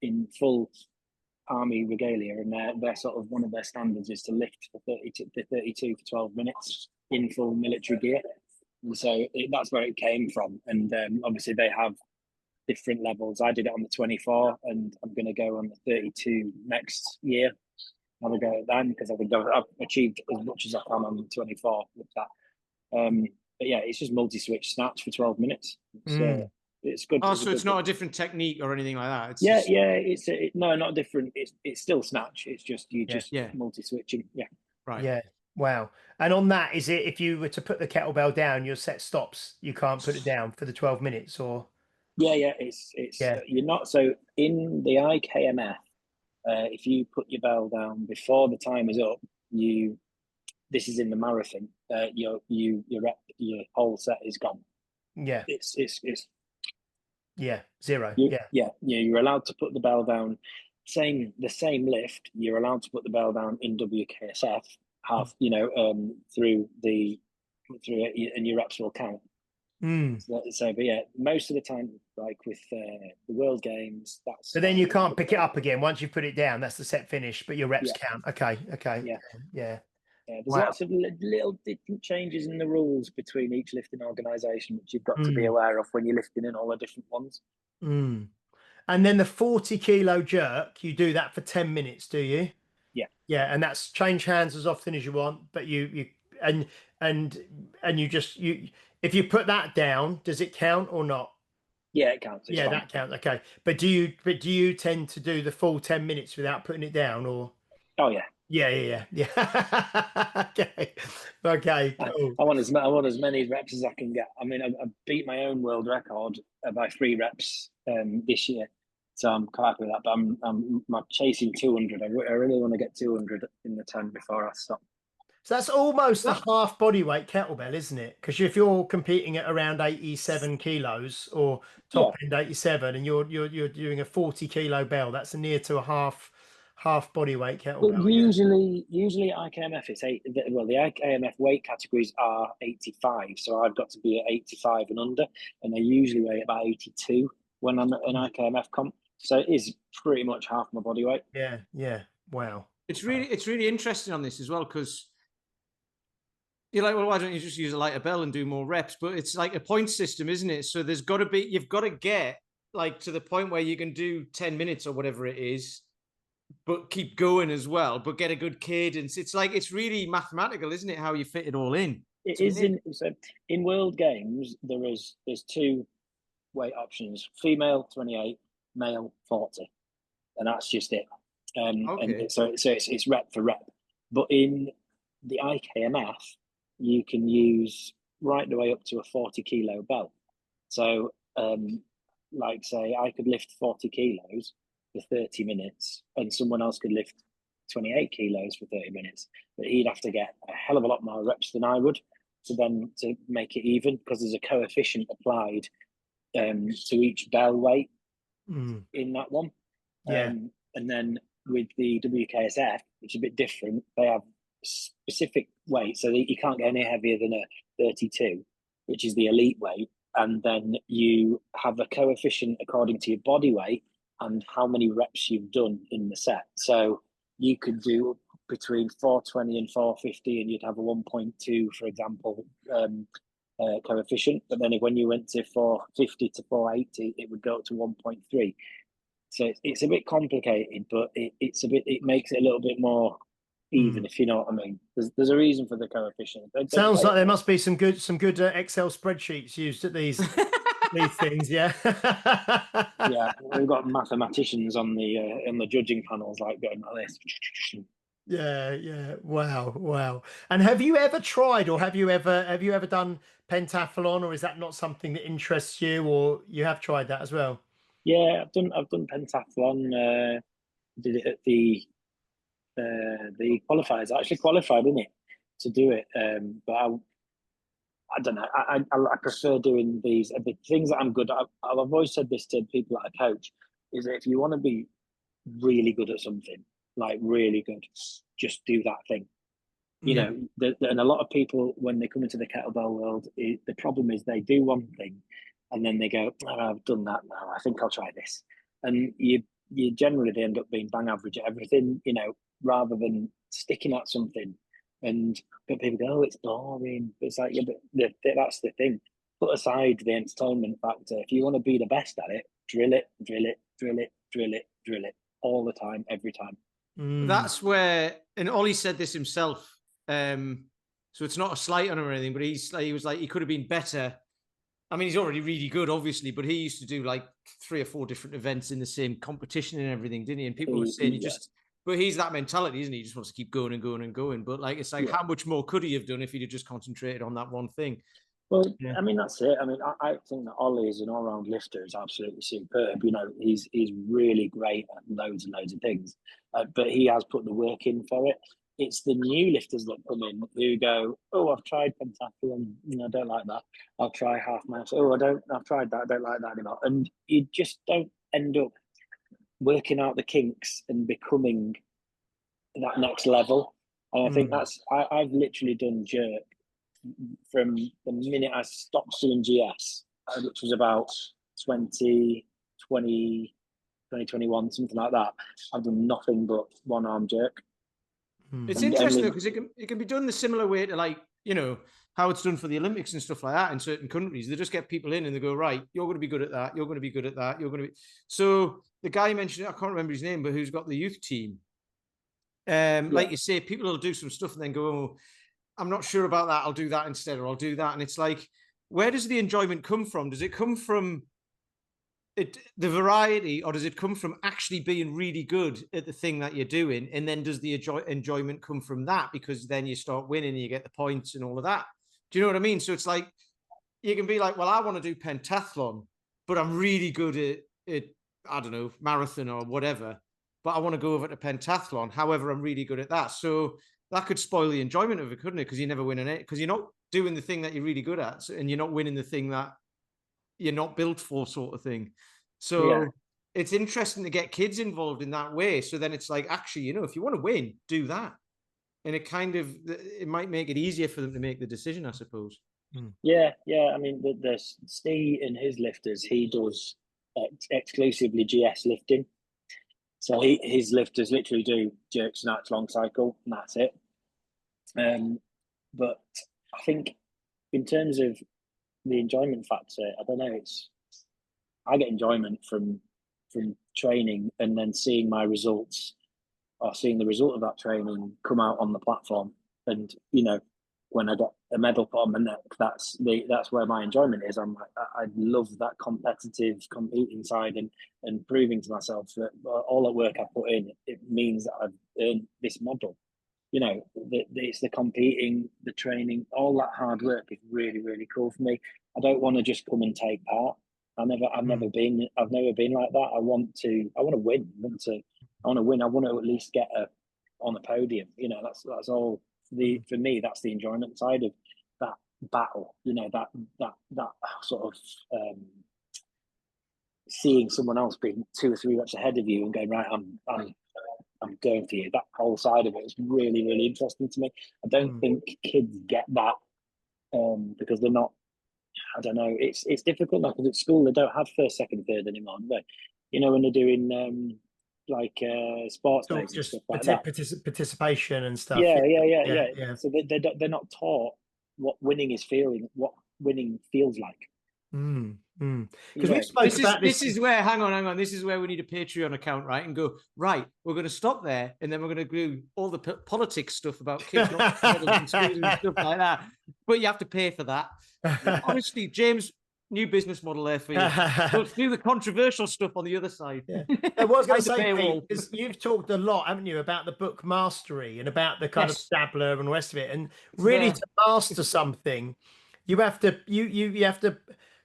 in full army regalia, and they're sort of, one of their standards is to lift for 32 for 12 minutes in full military gear. And so that's where it came from. And obviously they have different levels. I did it on the 24, and I'm going to go on the 32 next year. Have a go at that, because I think I've achieved as much as I can on the 24 with that. But yeah, it's just multi-switch snatch for 12 minutes. So it's good. Oh, so it's not a different technique or anything like that. It's no, not different. It's still snatch. It's just multi-switching. Yeah. Right. Yeah. Wow. And on that, is it, if you were to put the kettlebell down, your set stops, you can't put it down for the 12 minutes, or? Yeah. It's you're not. So in the IKMF, if you put your bell down before the time is up, this is in the marathon. Your whole set is gone. Yeah. It's zero. You're allowed to put the bell down. The same lift, you're allowed to put the bell down in WKSF through it, and your reps will count. But yeah, most of the time, like with the World Games, that's. So then you can't pick it up again once you put it down. That's the set finish, but your reps count. Okay. Yeah. There's lots of little different changes in the rules between each lifting organisation, which you've got to be aware of when you're lifting in all the different ones. And then the 40 kilo jerk, you do that for 10 minutes, do you? Yeah, and that's change hands as often as you want, but you if you put that down, does it count or not? Yeah, it counts. Yeah, that counts. Okay, but do you tend to do the full 10 minutes without putting it down, or? Oh yeah. Yeah. Okay. Cool. I want as many reps as I can get. I mean, I beat my own world record by 3 reps this year, so I'm quite happy with that. But I'm chasing 200. I really want to get 200 in the 10 before I stop. So that's almost a half body weight kettlebell, isn't it? Because if you're competing at around 87 kilos or top end 87, and you're doing a 40 kilo bell, that's near to a half body weight kettlebell. But usually IKMF is the IKMF weight categories are 85, so I've got to be at 85 and under, and I usually weigh about 82 when I'm at an IKMF comp, so it is pretty much half my body weight. Yeah. Wow. It's really interesting on this as well, because you're like, well, why don't you just use a lighter bell and do more reps? But it's like a point system, isn't it? So you've got to get like to the point where you can do 10 minutes or whatever it is, but keep going as well, but get a good cadence. It's like, it's really mathematical, isn't it? How you fit it all in. It is in World Games, there's 2 weight options: female 28, male 40, and that's just it. And so it's rep for rep. But in the IKMF, you can use right the way up to a 40 kilo bell. So, like say, I could lift 40 kilos for 30 minutes, and someone else could lift 28 kilos for 30 minutes, but he'd have to get a hell of a lot more reps than I would to make it even, because there's a coefficient applied to each bell weight in that one. And then with the WKSF, which is a bit different, they have specific weight, so that you can't get any heavier than a 32, which is the elite weight, and then you have a coefficient according to your body weight and how many reps you've done in the set. So you could do between 420 and 450, and you'd have a 1.2, for example, coefficient. But then when you went to 450 to 480, it would go up to 1.3. So it's a bit complicated, but it makes it a little bit more even, if you know what I mean. There's a reason for the coefficient. Sounds like there must be some good Excel spreadsheets used at these things. Yeah. Yeah, we've got mathematicians on the judging panels, like going like this. Yeah. Wow. And have you ever tried, or have you ever done pentathlon, or is that not something that interests you, or you have tried that as well? Yeah, I've done pentathlon. Did it at the qualifiers. I actually qualified in it to do it, but I don't know. I prefer doing these. The things that I'm good at. I've always said this to people that I coach: is that if you want to be really good at something, like really good, just do that thing. You know, and a lot of people, when they come into the kettlebell world, the problem is they do one thing, and then they go, "Oh, I've done that now. I think I'll try this," and you generally end up being bang average at everything. You know, rather than sticking at something. But people go, "Oh, it's boring." But it's like, yeah, but that's the thing. Put aside the entertainment factor. If you want to be the best at it, drill it, drill it, drill it, drill it, drill it all the time, every time. That's where, and Ollie said this himself. So it's not a slight on him or anything, but he was like, he could have been better. I mean, he's already really good, obviously, but he used to do like 3 or 4 different events in the same competition and everything, didn't he? And people were saying but he's that mentality, isn't he? He just wants to keep going and going and going. But like, it's like, how much more could he have done if he'd have just concentrated on that one thing? Well, I mean, that's it. I mean, I think that Ollie is an all-round lifter, is absolutely superb. You know, he's really great at loads and loads of things, but he has put the work in for it. It's the new lifters that come in who go, "Oh, I've tried pentathlon, I don't like that. I'll try half marathon. Oh, I've tried that. I don't like that anymore." And you just don't end up working out the kinks and becoming that next level. And I think I've literally done jerk from the minute I stopped doing GS, which was about 2021, something like that. I've done nothing but one-arm jerk. It's interesting though, because it can be done the similar way to, like, you know, how it's done for the Olympics and stuff like that in certain countries. They just get people in and they go, right, you're going to be good at that. You're going to be good at that. You're going to be. So the guy mentioned, I can't remember his name, but who's got the youth team. Like you say, people will do some stuff and then go, "Oh, I'm not sure about that. I'll do that instead, or I'll do that." And it's like, where does the enjoyment come from? Does it come from the variety, or does it come from actually being really good at the thing that you're doing? And then does the enjoyment come from that? Because then you start winning and you get the points and all of that. Do you know what I mean? So it's like, you can be like, well, I want to do pentathlon, but I'm really good at I don't know, marathon or whatever, but I want to go over to pentathlon. However, I'm really good at that. So that could spoil the enjoyment of it, couldn't it? Because you never win in it, because you're not doing the thing that you're really good at, and you're not winning the thing that you're not built for, sort of thing. So it's interesting to get kids involved in that way. So then it's like, actually, you know, if you want to win, do that. And it might make it easier for them to make the decision, I suppose. Yeah. I mean, there's Steve and his lifters, he does exclusively GS lifting. So his lifters literally do jerk, snatch, long cycle, and that's it. But I think in terms of the enjoyment factor, I don't know. I get enjoyment from training and then seeing my results, or seeing the result of that training come out on the platform. And you know, when I got a medal put on my neck, that's where my enjoyment is. I love that competitive, competing side, and proving to myself that all the work I put in, it means that I've earned this medal. You know, it's the competing, the training, all that hard work is really, really cool for me. I don't want to just come and take part. I've never been like that. I want to win. I want to win. I want to at least get on the podium. You know, that's all. For me, that's the enjoyment side of that battle. You know, that sort of seeing someone else being 2 or 3 reps ahead of you and going, right, I'm going for you. That whole side of it is really, really interesting to me. I don't think kids get that because they're not. I don't know. It's difficult now because at school they don't have first, second, third anymore, do they? You know, when they're doing sports days and stuff like that. Participation and stuff. Yeah. So they're not taught what winning feels like. Because we spoke about this is where, hang on. This is where we need a Patreon account, right? And go, right, we're going to stop there. And then we're going to do all the politics stuff about kids not medals in schools and stuff like that. But you have to pay for that. Honestly, James, new business model there for you. Let's do the controversial stuff on the other side. Yeah. I was going to say, Pete, because you've talked a lot, haven't you, about the book mastery and about the kind of dabbler and the rest of it. And really to master something, you have to you have to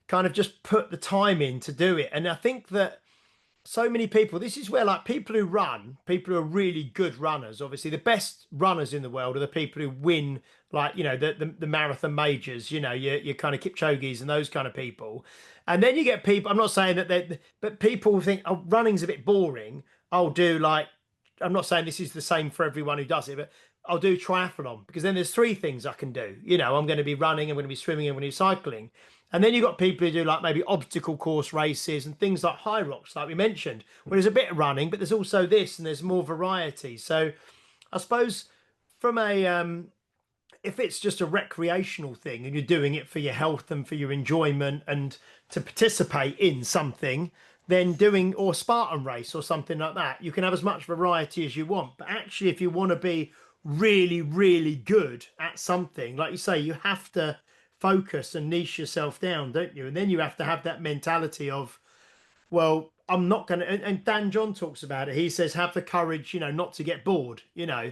kind of just put the time in to do it. And I think that so many people, this is where like people who run, people who are really good runners, obviously the best runners in the world are the people who win, like, you know, the marathon majors, you know, your kind of Kipchoge's and those kind of people. And then you get people, I'm not saying that but people think, oh, running's a bit boring. I'll do like, I'm not saying this is the same for everyone who does it, but I'll do triathlon, because then there's 3 things I can do. You know, I'm going to be running, I'm going to be swimming, I'm going to be cycling. And then you've got people who do like maybe obstacle course races and things like high rocks, like we mentioned, where there's a bit of running, but there's also this and there's more variety. So I suppose from a, if it's just a recreational thing and you're doing it for your health and for your enjoyment and to participate in something, then doing, or Spartan race or something like that, you can have as much variety as you want. But actually, if you want to be really, really good at something, like you say, you have to focus and niche yourself down, don't you? And then you have to have that mentality of, well, I'm not going to, and Dan John talks about it. He says, have the courage, you know, not to get bored, you know,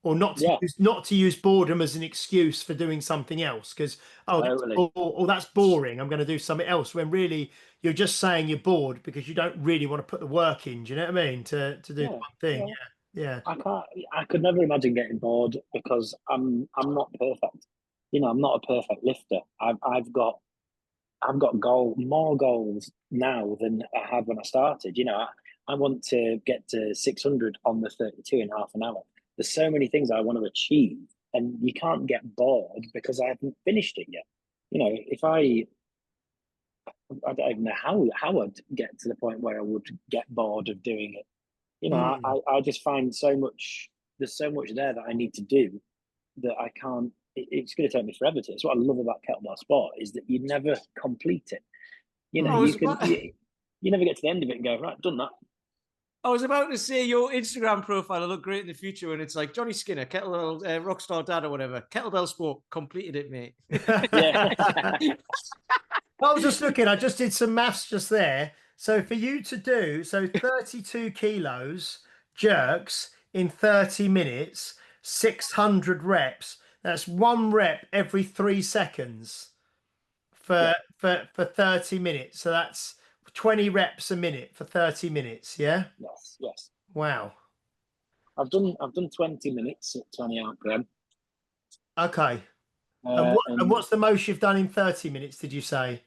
or not to use boredom as an excuse for doing something else. Because, that's boring, I'm going to do something else, when really you're just saying you're bored because you don't really want to put the work in. Do you know what I mean? To do the one thing. Yeah. I could never imagine getting bored, because I'm not perfect. You know, I'm not a perfect lifter. I've got more goals now than I had when I started. You know, I want to get to 600 on the 32 in half an hour. There's so many things I want to achieve, and you can't get bored because I haven't finished it yet. You know, if I don't even know how I'd get to the point where I would get bored of doing it. You know, I just find there's so much there that I need to do that I can't. It's going to take me forever to. It's what I love about kettlebell sport, is that you never complete it. You know, you never get to the end of it and go, right, done that. I was about to say your Instagram profile will look great in the future when it's like Jonny Skinner, Kettlebell Rockstar Dad or whatever. Kettlebell Sport completed it, mate. Yeah. I was just looking. I just did some maths just there. So for you to do 32 kilos jerks in 30 minutes, 600 reps. That's 1 rep every 3 seconds for 30 minutes. So that's 20 reps a minute for 30 minutes. Yeah. Yes. Wow. I've done 20 minutes at 20 RPM. Okay. And what's the most you've done in 30 minutes? Did you say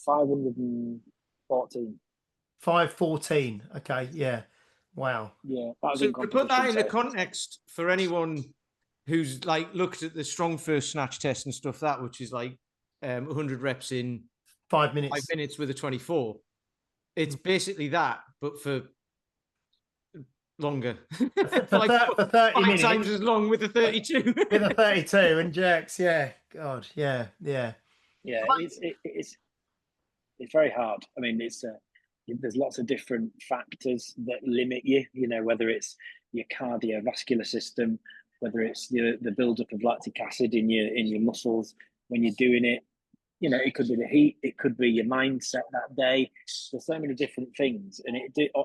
514? 514. Okay. Yeah. Wow. Yeah. So to put that in the context for anyone who's like looked at the strong first snatch test and stuff, that which is like 100 reps in 5 minutes. 5 minutes with a 24. It's basically that, but for longer. For 30 minutes. 5 times as long with a 32. With a 32 and jerks. Yeah. God. Yeah. Yeah. It's very hard. I mean, there's lots of different factors that limit you. You know, whether it's your cardiovascular system, whether it's the buildup of lactic acid in your muscles when you're doing it. You know, it could be the heat, it could be your mindset that day. There's so many different things, and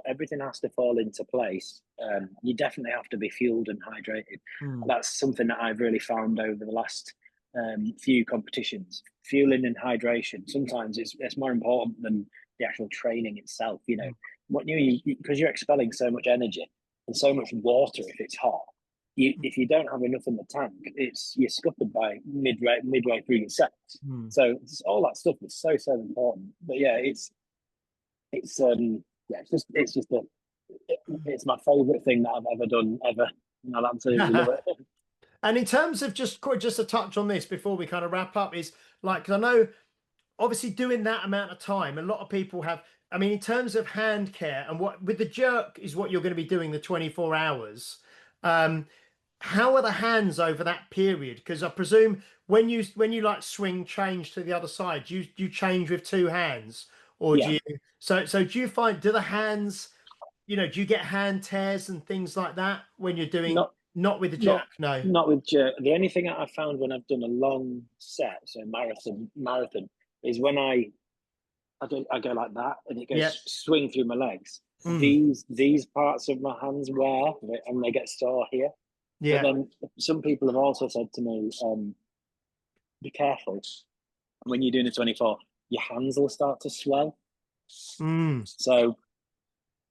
everything has to fall into place. You definitely have to be fueled and hydrated. That's something that I've really found over the last few competitions. Fueling and hydration. Sometimes it's more important than the actual training itself. You know, because you're expelling so much energy and so much water if it's hot. If you don't have enough in the tank, you're scuppered by midway through your sets. So all that stuff is so important. But yeah, it's my favourite thing that I've ever done ever. And I absolutely love it. And in terms of just a touch on this before we kind of wrap up, is like, because I know obviously doing that amount of time, a lot of people have. I mean, in terms of hand care and what with the jerk is what you're going to be doing the 24 hours. How are the hands over that period? Because I presume when you like swing change to the other side, you change with 2 hands, or do Yeah. you? So do you find, do the hands, do you get hand tears and things like that when you're doing? Not with the jerk, no. Not with jerk. The only thing I found when I've done a long set, so marathon, is when I go like that and it goes swing through my legs. These parts of my hands wear and they get sore here. Yeah. But then some people have also said to me, be careful when you're doing a 24, your hands will start to swell. So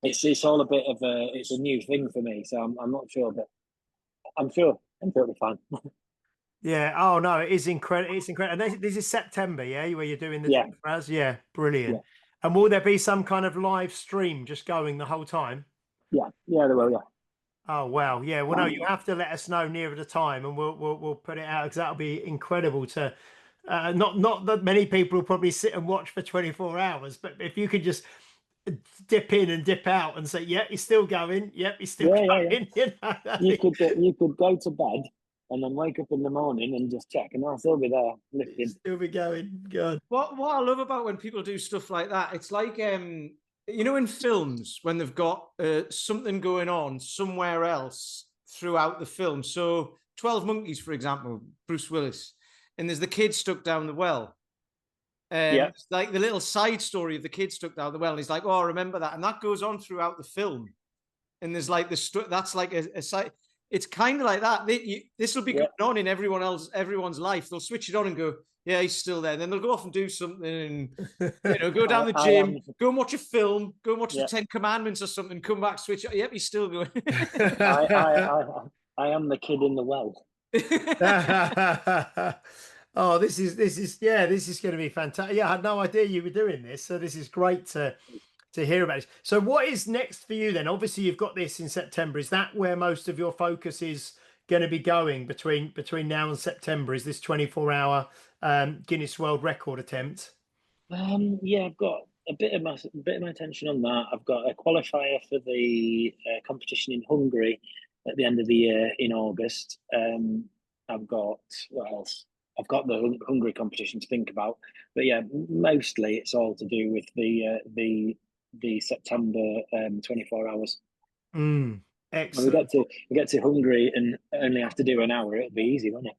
it's all a bit of it's a new thing for me. So I'm not sure, but I'm sure it'll be fine. Yeah. Oh no, it is incredible. It's incredible. And this is September, yeah, where you're doing the 24 hours. Yeah, brilliant. Yeah. And will there be some kind of live stream just going the whole time? Yeah, there will. Yeah. Oh wow, yeah. Well, no, you have to let us know nearer the time, and we'll put it out, because that'll be incredible to. Not that many people will probably sit and watch for 24 hours, but if you could just dip in and dip out and say, "Yep, he's still going. Yep, he's still going." Yeah. You could go to bed and then wake up in the morning and just check, and I'll still be there lifting. Still be going. Good. What I love about when people do stuff like that, it's like in films when they've got something going on somewhere else throughout the film. So 12 Monkeys, for example, Bruce Willis, and there's the kid stuck down the well. It's like the little side story of the kid stuck down the well, and he's like, "Oh, I remember that," and that goes on throughout the film. And there's like that's like a side. It's kind of like that. This will be going on in everyone's life. They'll switch it on and go, "Yeah, he's still there." And then they'll go off and do something, and go down the gym, go and watch a film, go and watch the 10 Commandments or something. Come back, switch. Yep, he's still going. I am the kid in the well. Oh, this is going to be fantastic. Yeah, I had no idea you were doing this, so this is great to hear about it. So what is next for you then? Obviously you've got this in September. Is that where most of your focus is going to be going between now and September? Is this 24-hour Guinness World Record attempt? Yeah, I've got a bit of my attention on that. I've got a qualifier for the competition in Hungary at the end of the year in August. I've got, what else? I've got the Hungary competition to think about, but yeah, mostly it's all to do with the September 24 hours. Excellent. We get to Hungary and only have to do an hour. It'll be easy, won't it?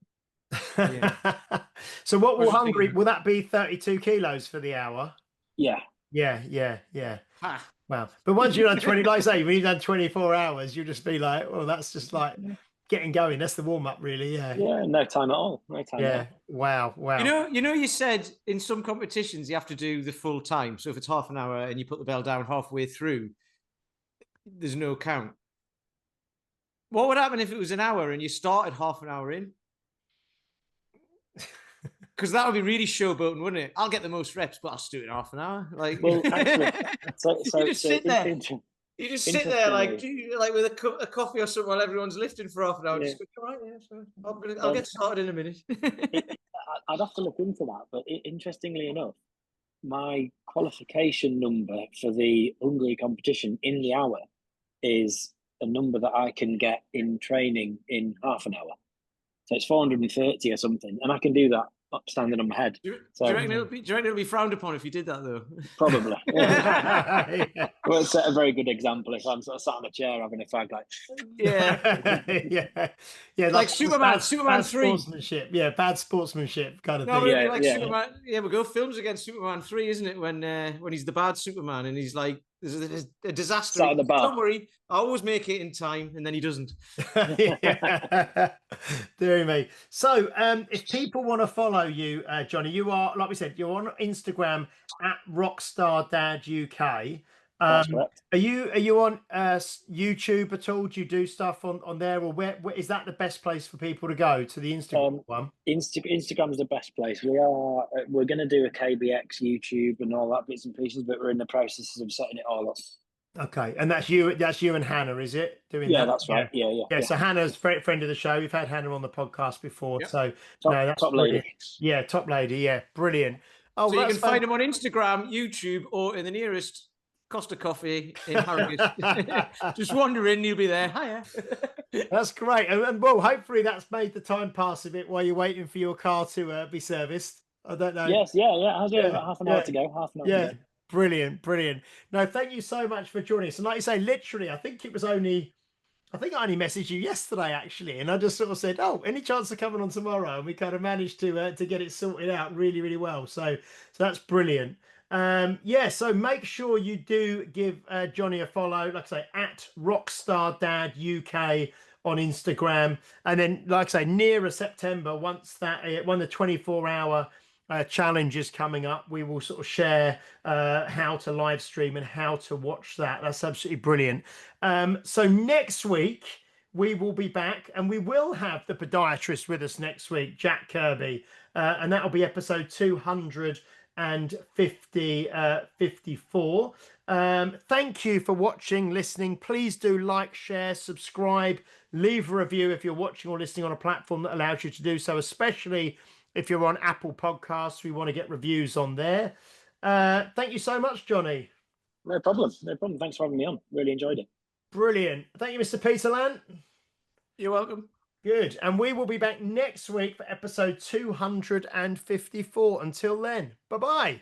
So what will Hungary? Will that be 32 kilos for the hour? Yeah. Wow. But once you've done 20, like I say, when you've done 24 hours, you'll just be like, well, that's just like getting going. That's the warm up, really. Yeah, no time at all. Wow. You said in some competitions you have to do the full time. So if it's half an hour and you put the bell down halfway through, there's no count. What would happen if it was an hour and you started half an hour in? Because that would be really showboating, wouldn't it? I'll get the most reps, but I'll just do it in half an hour. Like, well, actually, you just sit there. You just sit there like with a coffee or something while everyone's lifting for half an hour. Just go, all right, so I'll get started in a minute. I'd have to look into that, but interestingly enough, my qualification number for the Hungary competition in the hour is a number that I can get in training in half an hour. So it's 430 or something, and I can do that standing on my head. Do you reckon it'll be frowned upon if you did that though? Probably. Well, it's a very good example if I'm sort of sat on a chair having a fag, like like Superman 3. Sportsmanship. Yeah, bad sportsmanship kind of thing. Superman. Yeah, we'll go films against Superman 3, isn't it? When he's the bad Superman and he's like, there's a disaster. Don't worry, I always make it in time, and then he doesn't. Dear me. So if people want to follow you, Jonny, you are, like we said, you're on Instagram at RockstarDadUK. Are you on YouTube at all? Do you do stuff on there, or where is that the best place for people to go, to the Instagram one? Instagram's the best place. We're going to do a KBX YouTube and all that bits and pieces, but we're in the processes of setting it all up. Okay, and that's you and Hannah, is it? Doing that? That's right. Yeah. So Hannah's friend of the show. We've had Hannah on the podcast before. Yep. So that's top lady. Yeah, top lady. Yeah, brilliant. Oh, so you can find him on Instagram, YouTube, or in the nearest Costa Coffee in Harrogate. Just wander in, you'll be there. Hiya. That's great. And well, hopefully that's made the time pass a bit while you're waiting for your car to be serviced. I don't know. Yes, yeah. I'll do about half an hour to go. Brilliant, brilliant. No, thank you so much for joining us. And like you say, literally, I think I only messaged you yesterday actually, and I just sort of said, "Oh, any chance of coming on tomorrow?" And we kind of managed to get it sorted out really, really well. So that's brilliant. Yeah, so make sure you do give Jonny a follow. Like I say, at Rockstar Dad UK on Instagram, and then like I say, nearer September, once that when the 24-hour challenge is coming up, we will sort of share how to live stream and how to watch that. That's absolutely brilliant. So next week we will be back, and we will have the podiatrist with us next week, Jack Kirby, and that'll be episode 254. Thank you for watching, listening. Please do like, share, subscribe, leave a review if you're watching or listening on a platform that allows you to do so, especially if you're on Apple Podcasts. We want to get reviews on there. Thank you so much, Jonny. No problem. No problem. Thanks for having me on. Really enjoyed it. Brilliant. Thank you, Mr. Peterland. You're welcome. Good. And we will be back next week for episode 254. Until then, bye-bye.